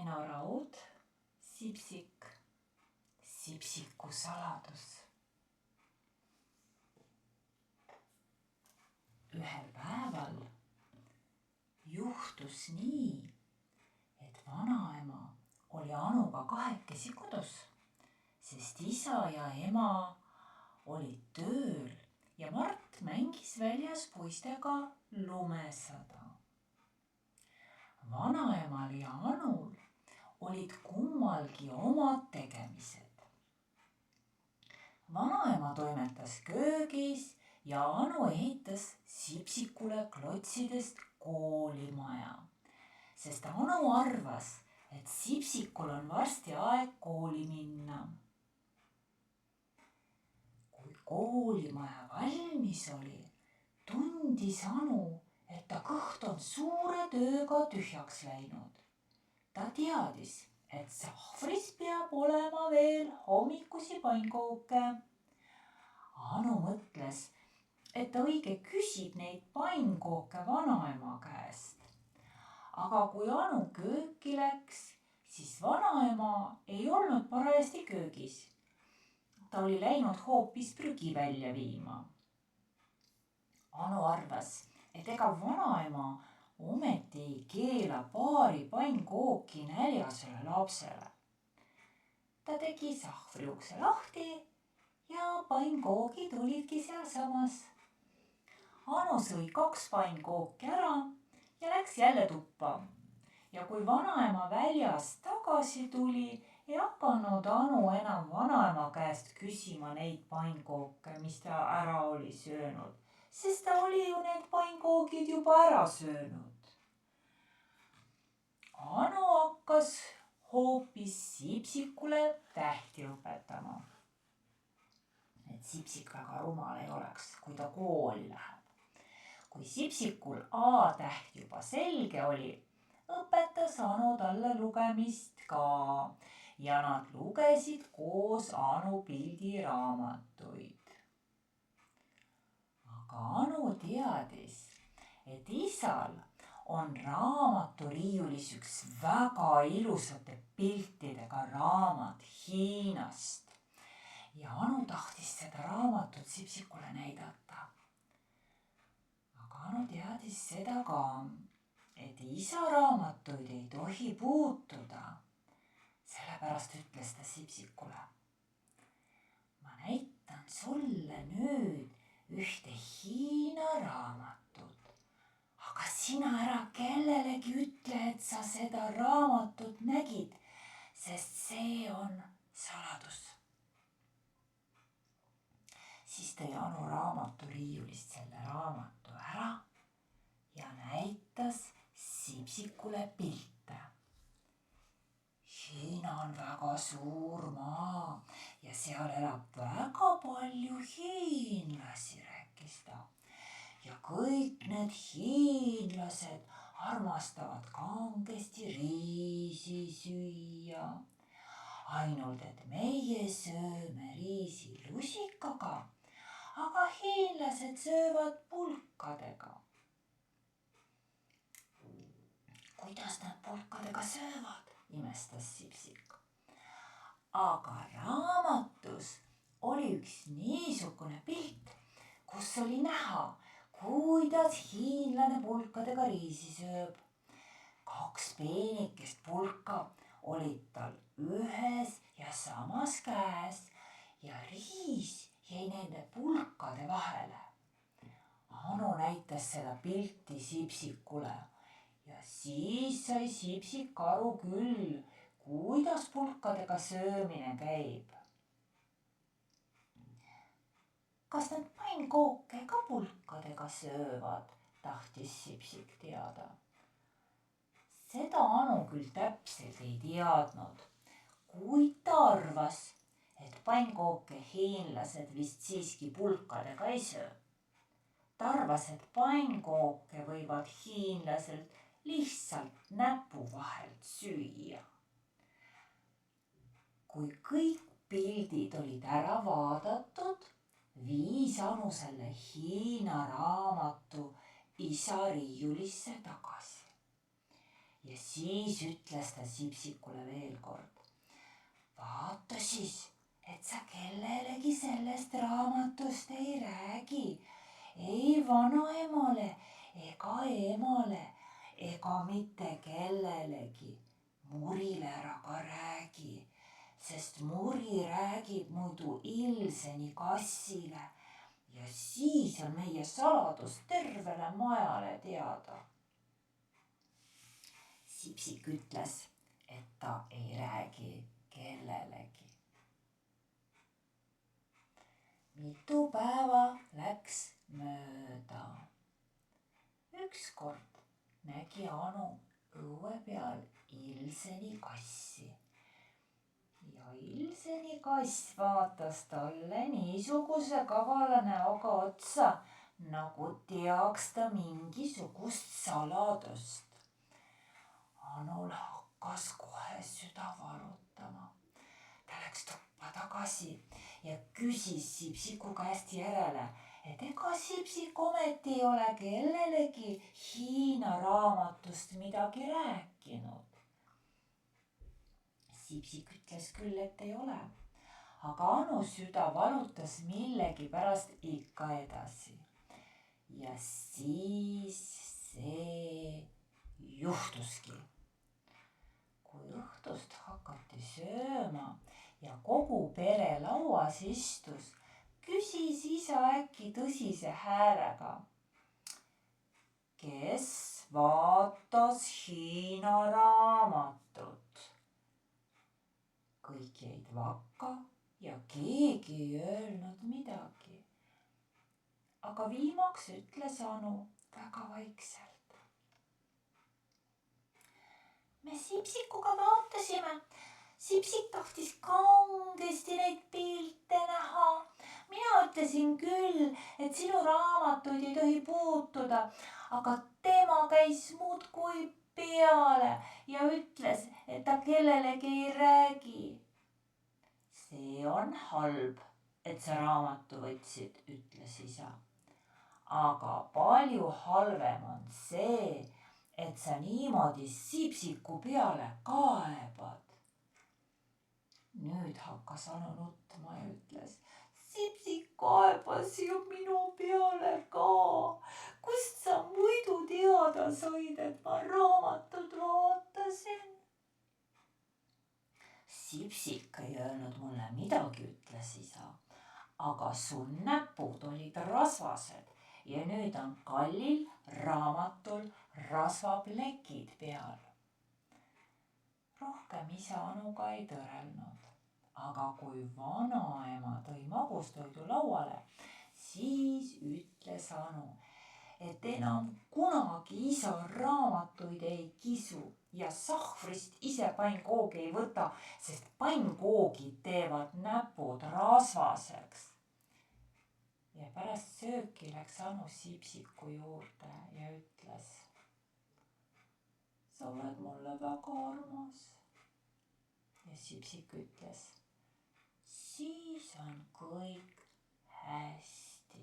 Enoraud, Sipsik, Sipsiku saladus. Ühel päeval juhtus nii, et vanaema oli Anuga kahekesi kodus, sest isa ja ema olid tööl ja Mart mängis väljas poistega lumesada. Vanaemal ja Anul olid kummalgi omad tegemised. Vanaema toimetas köögis ja Anu ehitas Sipsikule klotsidest koolimaja, sest Anu arvas, et Sipsikul on varsti aeg kooli minna. Kui koolimaja valmis oli, tundis Anu, et ta kõht on suure tööga tühjaks läinud. Ta teadis, et sahvris peab olema veel hommikusi pannkooke. Anu mõtles, et ta õige küsib neid pannkooke vanaema käest. Aga kui Anu kööki läks, siis vanaema ei olnud parajasti köögis. Ta oli läinud hoopis prügi välja viima. Anu arvas, et ega vanaema ometi ei keela paari pannkooki näljasele lapsele. Ta tegi sahvri ukse lahti ja pannkoogid olidki sealsamas. Anu sõi 2 pannkooki ära ja läks jälle tuppa. Ja kui vanaema väljast tagasi tuli, ei hakanud Anu enam vanaema käest küsima neid pannkooke, mis ta ära oli söönud, sest ta oli ju need pannkoogid juba ära söönud. Anu hakkas hoopis Sipsikule tähti õpetama. Et Sipsik väga rumal ei oleks, kui ta kooli läheb. Kui Sipsikul A-täht juba selge oli, õpetas Anu talle lugemist ka ja nad lugesid koos Anu pildiraamatuid. Aga Anu teadis, et isal on raamaturiiulis üks väga ilusate piltidega raamat Hiinast ja Anu tahtis seda raamatut Sipsikule näidata. Aga Anu teadis seda ka, et isa raamatuid ei tohi puutuda. Sellepärast ütles ta Sipsikule: ma näitan sulle nüüd ühte Hiina raamatut, aga sina ära kellelegi ütle, et sa seda raamatut nägid, sest see on saladus. Siis tõi Anu raamaturiiulist selle raamatu ära ja näitas Sipsikule pilte. Hiina on väga suur maa ja seal elab väga palju hiinlasi, rääkis ta. Ja kõik need hiinlased armastavad kangesti riisi süüa. Ainult, et meie sööme riisi lusikaga, aga hiinlased söövad pulkadega. Kuidas nad pulkadega söövad, imestas Sipsik. Aga raamatus oli üks niisugune pilt, kus oli näha, kuidas hiinlane pulkadega riisi sööb. 2 peenikest pulka olid tal ühes ja samas käes ja riis jäi nende pulkade vahele. Anu näitas seda pilti Sipsikule. Ja siis sai Sipsik aru küll, kuidas pulkadega söömine käib. Kas nad pannkooke ka pulkadega söövad, tahtis Sipsik teada. Seda Anu küll täpselt ei teadnud, kuid ta arvas, et pannkooke hiinlased vist siiski pulkadega ei söö. Ta arvas, et pannkooke võivad hiinlaselt lihtsalt näpu vahelt süüa. Kui kõik pildid olid ära vaadatud, viis Anu selle Hiina raamatu isa riiulisse tagasi. ja siis ütles ta Sipsikule veel kord. Vaata siis, et sa kellelegi sellest raamatust ei räägi. Ei vanaemale ega emale ega mitte kellelegi. Murile ära ka räägi, sest Muri räägib muidu Ilseni kassile ja siis on meie saladus tervele majale teada. Sipsik ütles, et ta ei räägi kellelegi. Mitu päeva läks mööda. Ükskord nägi Anu õue peal Ilseni kassi. Ja Ilseni kass vaatas talle niisuguse kavala näoga otsa, nagu teaks ta mingisugust saladust. Anul hakkas kohe süda valutama. Ta läks tuppa tagasi ja küsis Sipsiku käest järele, et ega Sipsik ometi ei ole kellelegi Hiina raamatust midagi rääkinud. Sipsik ütles küll, et ei ole, aga Anu süda valutas millegipärast ikka edasi. Ja siis see juhtuski. Kui õhtust hakati sööma ja kogu pere lauas istus, küsis isa äkki tõsise häälega. Kes vaatas Hiina raamatut? Kõik jäid vakka ja keegi ei öelnud midagi. Aga viimaks ütles Anu väga vaikselt. Me Sipsikuga vaatasime. Sipsik tahtis kangesti neid pilte näha. Mina ütlesin küll, et sinu raamatuid ei tohi puutuda, aga tema käis muudkui peale ja ütles, et ta kellelegi ei räägi. See on halb, et sa raamatu võtsid, ütles isa. Aga palju halvem on see, et sa niimoodi Sipsiku peale kaebad. Nüüd hakkas Anu nutma ja ütles, Sipsik kaebas ju minu peale ka. Kust sa muidu teada said, et ma raamatut vaatasin? Sipsik ei öelnud mulle midagi, ütles isa, aga sul näpud olid rasvased ja nüüd on kallil raamatul rasvaplekid peal. Rohkem isa Anuga ei tõrelnud, aga kui vanaema tõi magustoidu lauale, siis ütles Anu, et enam kunagi isa raamatuid ei kisu ja sahvrist ise pannkoogi ei võta, sest pannkoogid teevad näpud rasvaseks. Ja pärast sööki läks Anu Sipsiku juurde ja ütles, sa oled mulle väga armas. Ja Sipsik ütles, siis on kõik hästi.